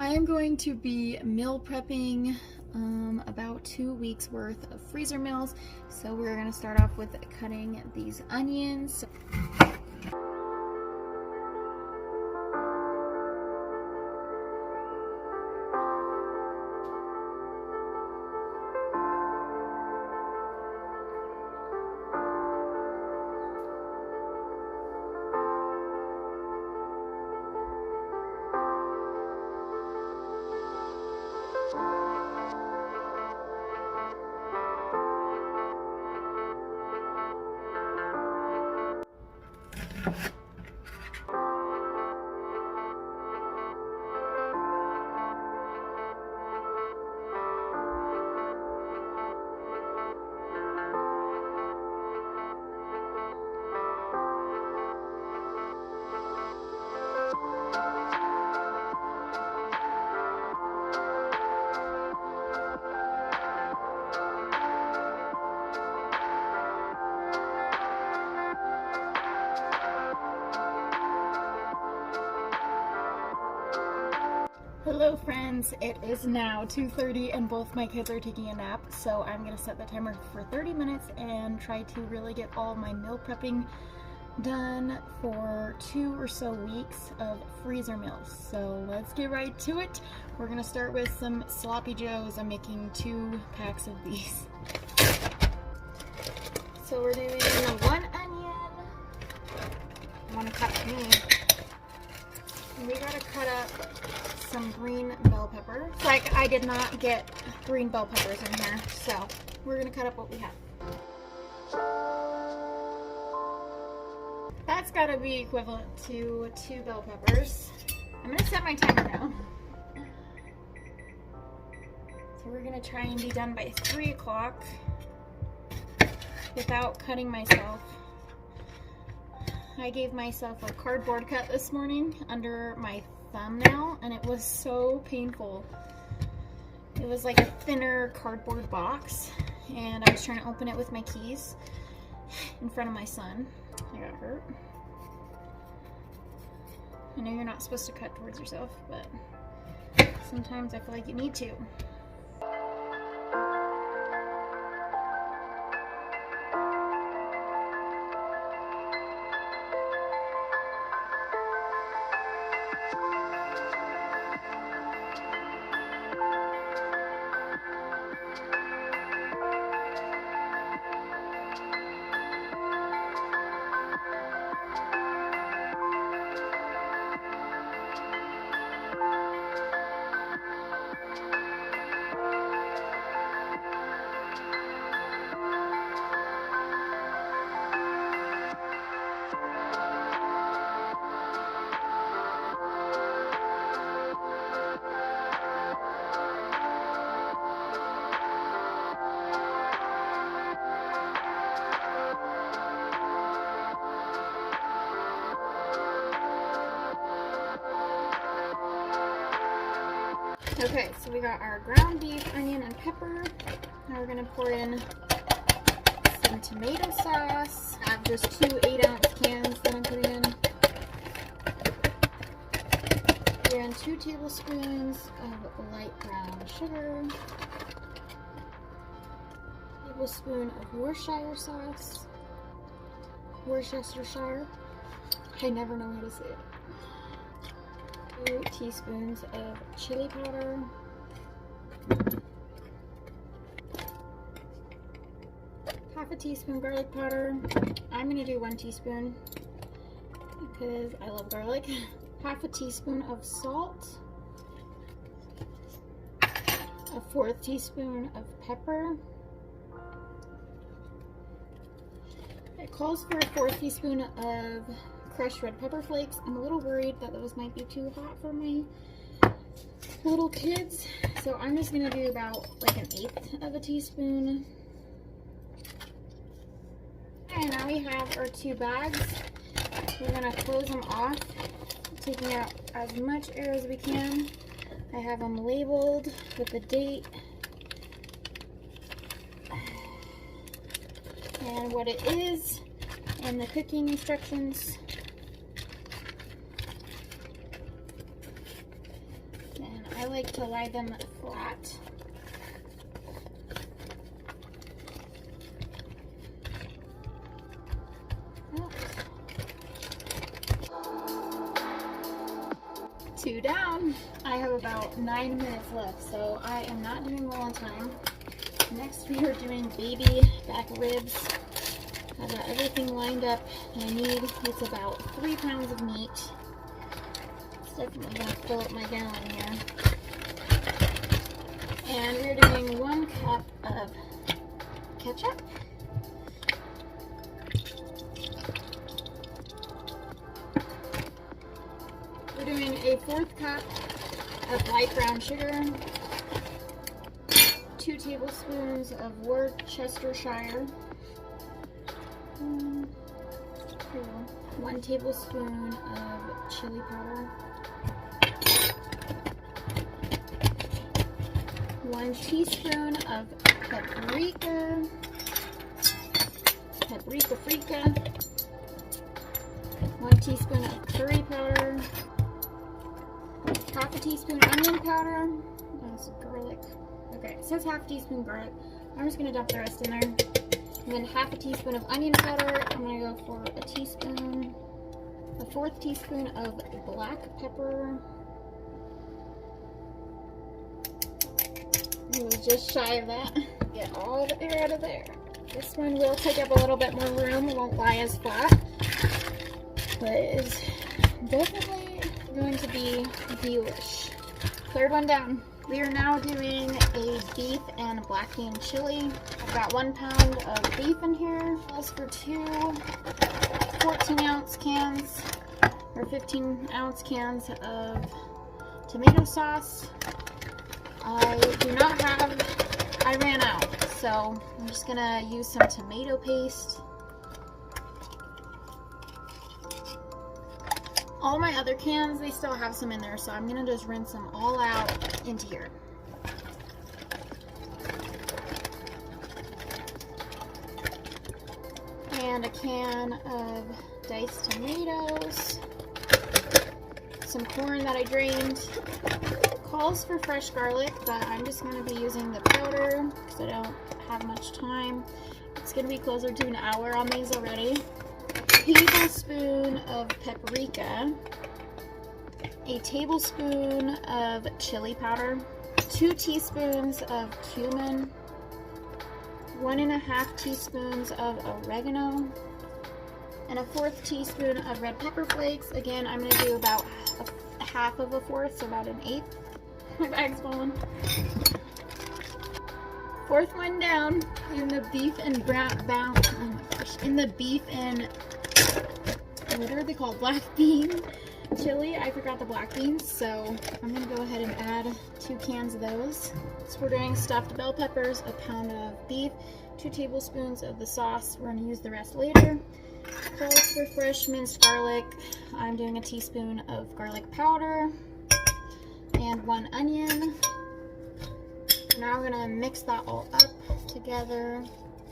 I am going to be meal prepping about 2 weeks worth of freezer meals. So we're going to start off with cutting these onions. Hello friends, it is now 2:30 and both my kids are taking a nap, so I'm going to set the timer for 30 minutes and try to really get all my meal prepping done for 2 or so weeks of freezer meals. So let's get right to it. We're going to start with some sloppy joes. I'm making 2 packs of these. So we're doing 1 onion. I want to cut me. We gotta cut up some green bell pepper. Like, I did not get green bell peppers in here, so we're gonna cut up what we have. That's gotta be equivalent to 2 bell peppers. I'm gonna set my timer now. So we're gonna try and be done by 3 o'clock without cutting myself. I gave myself a cardboard cut this morning under my thumbnail, and it was so painful. It was like a thinner cardboard box, and I was trying to open it with my keys in front of my son. I got hurt. I know you're not supposed to cut towards yourself, but sometimes I feel like you need to. Okay, so we got our ground beef, onion, and pepper. Now we're gonna pour in some tomato sauce. I have just 2 8-ounce cans that I'm putting in. We're in 2 tablespoons of light brown sugar. A tablespoon of Worcestershire sauce. Worcestershire. I never know how to say it. 2 teaspoons of chili powder, half a teaspoon garlic powder. I'm going to do 1 teaspoon because I love garlic. Half a teaspoon of salt, a 1/4 teaspoon of pepper. It calls for a 1/4 teaspoon of crushed red pepper flakes. I'm a little worried that those might be too hot for my little kids, so I'm just gonna do about like 1/8 of a teaspoon. And now we have our 2 bags. We're gonna close them off, taking out as much air as we can. I have them labeled with the date and what it is and the cooking instructions. And I like to lie them flat. Two down. I have about 9 minutes left, so I am not doing well on time. Next we are doing baby back ribs. I've got everything lined up and I need, it's about 3 pounds of meat. It's definitely gonna fill up my gallon here. And we're doing 1 cup of ketchup. We're doing a 1/4 cup of light brown sugar, 2 tablespoons of Worcestershire, 1 tablespoon of chili powder, 1 teaspoon of paprika, frika, 1 teaspoon of curry powder, 1/2 teaspoon onion powder. That's garlic. Okay, it says 1/2 teaspoon garlic. I'm just gonna dump the rest in there. And then 1/2 teaspoon of onion powder. I'm gonna go for a teaspoon, a 1/4 teaspoon of black pepper. It was just shy of that. Get all the air out of there. This one will take up a little bit more room. It won't lie as flat, but it is definitely going to be delish. 3rd one down. We are now doing a beef and black bean chili. I've got 1 pound of beef in here. Calls for 2 14-ounce cans or 15-ounce cans of tomato sauce. I ran out, so I'm just gonna use some tomato paste. All my other cans, they still have some in there, so I'm gonna just rinse them all out into here. And a can of diced tomatoes, some corn that I drained. Calls for fresh garlic, but I'm just gonna be using the powder because I don't have much time. It's gonna be closer to an hour on these already. Tablespoon of paprika, a tablespoon of chili powder, 2 teaspoons of cumin, 1.5 teaspoons of oregano, and a 1/4 teaspoon of red pepper flakes. Again, I'm going to do about 1/2 of a 1/4, so about 1/8. My bag's falling. 4th one down in the beef and what are they called? Black bean chili. I forgot the black beans, so I'm gonna go ahead and add 2 cans of those. So we're doing stuffed bell peppers, a pound of beef, 2 tablespoons of the sauce. We're gonna use the rest later. Calls for fresh minced garlic. I'm doing a teaspoon of garlic powder and 1 onion. Now we're gonna mix that all up together.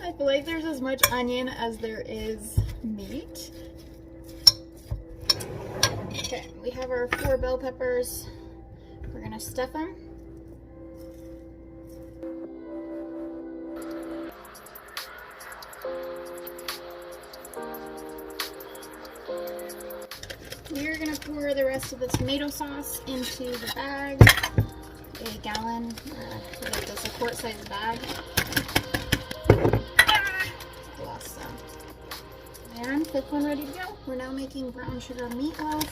I feel like there's as much onion as there is meat. Okay, we have our 4 bell peppers. We're gonna stuff them. We're gonna pour the rest of the tomato sauce into the bag. A gallon, so like this, a quart-sized bag. Lost some. And 5th one ready to go. We're now making brown sugar meatloaf.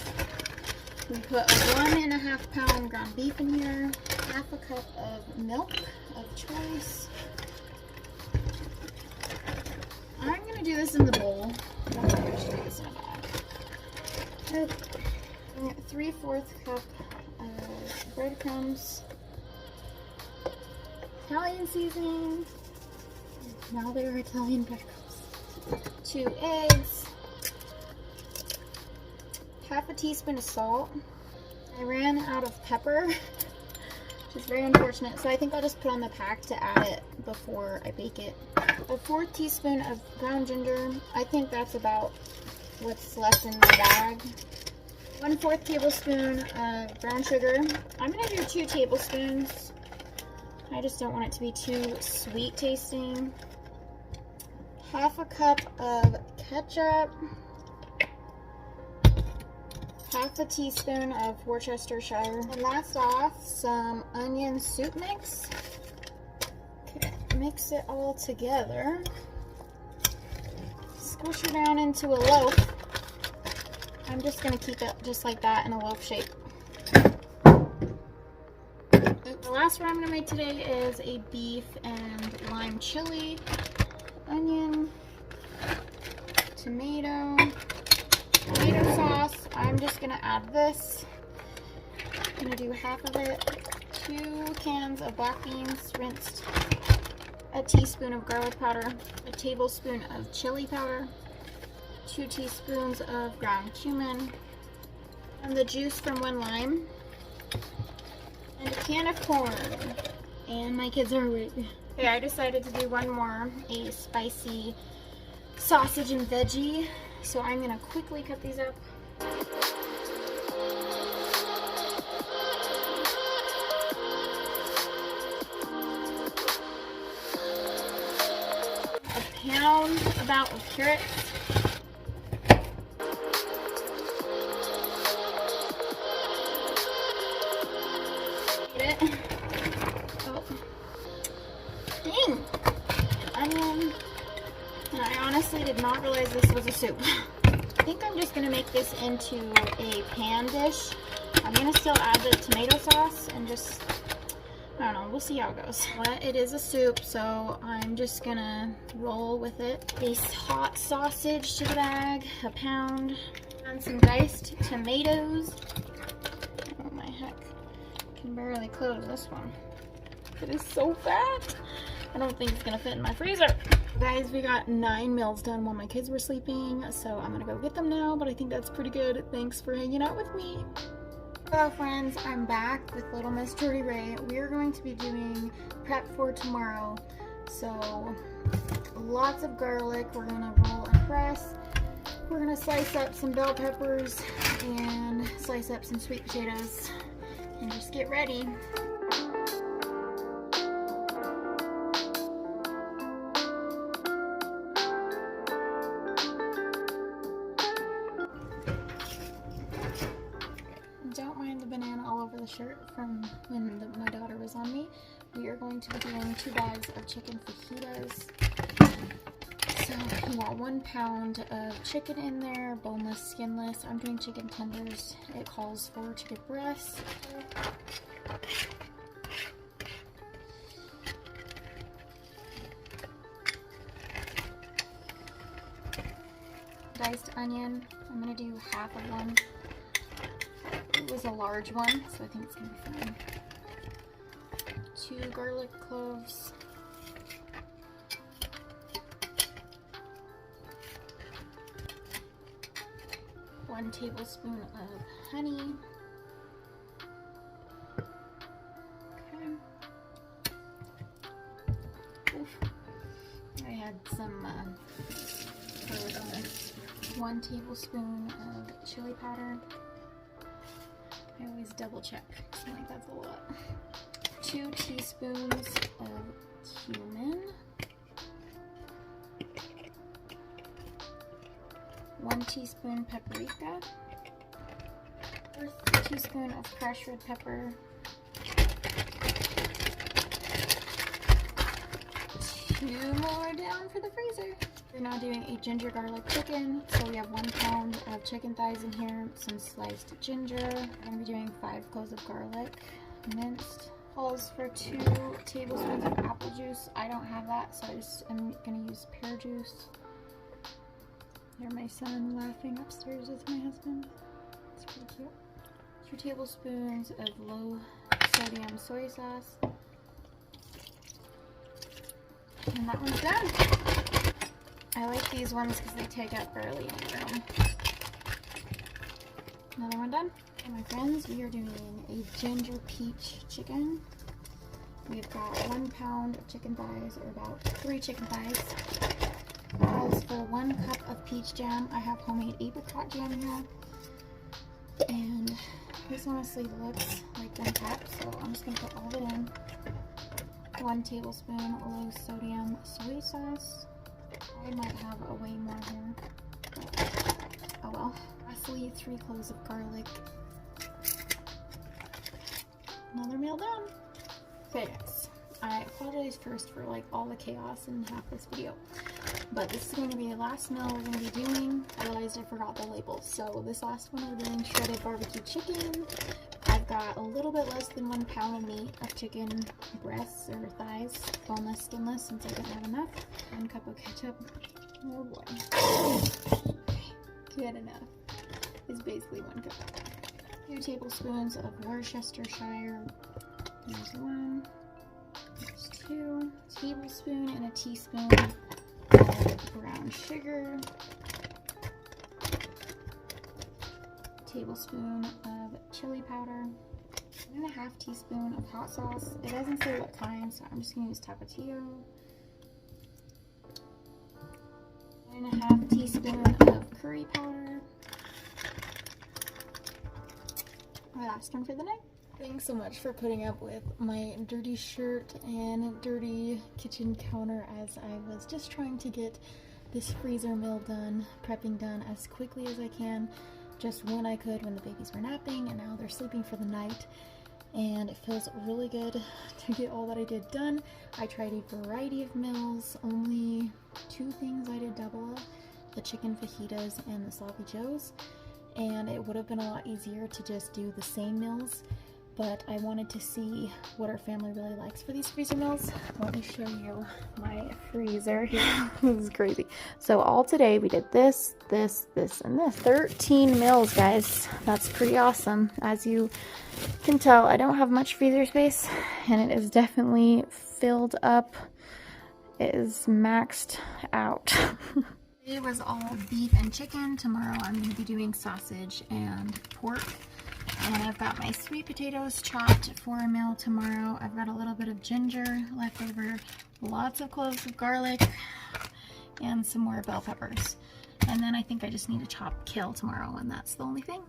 We put a 1.5 pound ground beef in here, 1/2 cup of milk of choice. I'm gonna do this in the bowl. I'm not gonna do this in a bag. 3/4 cup of breadcrumbs. Italian seasoning. Now they're Italian breadcrumbs. 2 eggs. 1/2 teaspoon of salt. I ran out of pepper, which is very unfortunate, so I think I'll just put on the pack to add it before I bake it. A 1/4 teaspoon of ground ginger. I think that's about what's left in the bag. 1/4 tablespoon of brown sugar. I'm gonna do 2 tablespoons. I just don't want it to be too sweet tasting. 1/2 cup of ketchup. 1/2 teaspoon of Worcestershire. And last off, some onion soup mix. Okay, mix it all together. Squish it down into a loaf. I'm just gonna keep it just like that in a loaf shape. The last one I'm gonna make today is a beef and lime chili, onion, tomato sauce. I'm just gonna add this. I'm gonna do 1/2 of it. 2 cans of black beans rinsed. A teaspoon of garlic powder. A tablespoon of chili powder. 2 teaspoons of ground cumin. And the juice from 1 lime. And a can of corn. And my kids are awake. Okay, I decided to do one more, a spicy sausage and veggie. So I'm gonna quickly cut these up. A pound about of carrots. Get it? Oh. Dang! Onion. And I honestly did not realize this was a soup. I think I'm just going to make this into a pan dish. I'm going to still add the tomato sauce and just, I don't know, we'll see how it goes. But it is a soup, so I'm just going to roll with it. A hot sausage to the bag, a pound, and some diced tomatoes. Oh my heck, I can barely close this one. It is so fat. I don't think it's going to fit in my freezer. Guys, we got 9 meals done while my kids were sleeping, so I'm gonna go get them now, but I think that's pretty good. Thanks for hanging out with me. Hello friends, I'm back with Little Miss Jody Ray. We are going to be doing prep for tomorrow. So, lots of garlic. We're gonna roll and press. We're gonna slice up some bell peppers and slice up some sweet potatoes and just get ready. Don't mind the banana all over the shirt from when my daughter was on me. We are going to be doing 2 bags of chicken fajitas. So you want 1 pound of chicken in there, boneless, skinless. I'm doing chicken tenders. It calls for chicken breasts. Diced onion. I'm going to do 1/2 of one. It was a large one, so I think it's going to be fine. 2 garlic cloves. 1 tablespoon of honey. Okay. Oof. I had some powder on this. 1 tablespoon of chili powder. I always double check. I think that's a lot. 2 teaspoons of cumin. 1 teaspoon paprika. 1 teaspoon of crushed red pepper. 2 more down for the freezer. We're now doing a ginger garlic chicken. So we have 1 pound of chicken thighs in here, some sliced ginger. We're going to be doing 5 cloves of garlic, minced. Calls for 2 tablespoons of apple juice. I don't have that, so I'm going to use pear juice. There's my son laughing upstairs with my husband. It's pretty cute. 2 tablespoons of low sodium soy sauce. And that one's done. I like these ones because they take up barely any room. Another one done. Okay, my friends, we are doing a ginger peach chicken. We've got 1 pound of chicken thighs, or about 3 chicken thighs. Calls for 1 cup of peach jam. I have homemade apricot jam here. And this honestly looks like one cup, so I'm just gonna put all of it in. 1 tablespoon low sodium soy sauce. I might have a way more here. Oh well. Lastly, 3 cloves of garlic. Another meal done. Okay guys, I apologize first for like all the chaos in half this video, but this is going to be the last meal we're going to be doing. I realized I forgot the labels. So this last one we're doing shredded barbecue chicken. I've got a little bit less than 1 pound of meat of chicken breasts or thighs, boneless, skinless, since I didn't have enough. 1 cup of ketchup. Oh boy. Good enough. It's basically 1 cup. 2 tablespoons of Worcestershire. There's 1. There's 2. Tablespoon and a teaspoon of brown sugar. Tablespoon of chili powder. 1.5 teaspoon of hot sauce. It doesn't say what kind, so I'm just going to use Tapatio. 1.5 teaspoon of curry powder. Our last one for the night. Thanks so much for putting up with my dirty shirt and dirty kitchen counter as I was just trying to get this freezer meal done, prepping done as quickly as I can, just when I could when the babies were napping, and now they're sleeping for the night. And it feels really good to get all that I did done. I tried a variety of meals, only 2 things I did double of, the chicken fajitas and the sloppy joes. And it would have been a lot easier to just do the same meals, but I wanted to see what our family really likes for these freezer meals. Let me show you my freezer here. This is crazy. So all today we did this, this, this, and this. 13 meals, guys. That's pretty awesome. As you can tell, I don't have much freezer space, and it is definitely filled up. It is maxed out. Today was all beef and chicken. Tomorrow I'm going to be doing sausage and pork. And I've got my sweet potatoes chopped for a meal tomorrow. I've got a little bit of ginger left over, lots of cloves of garlic, and some more bell peppers. And then I think I just need to chop kale tomorrow, and that's the only thing.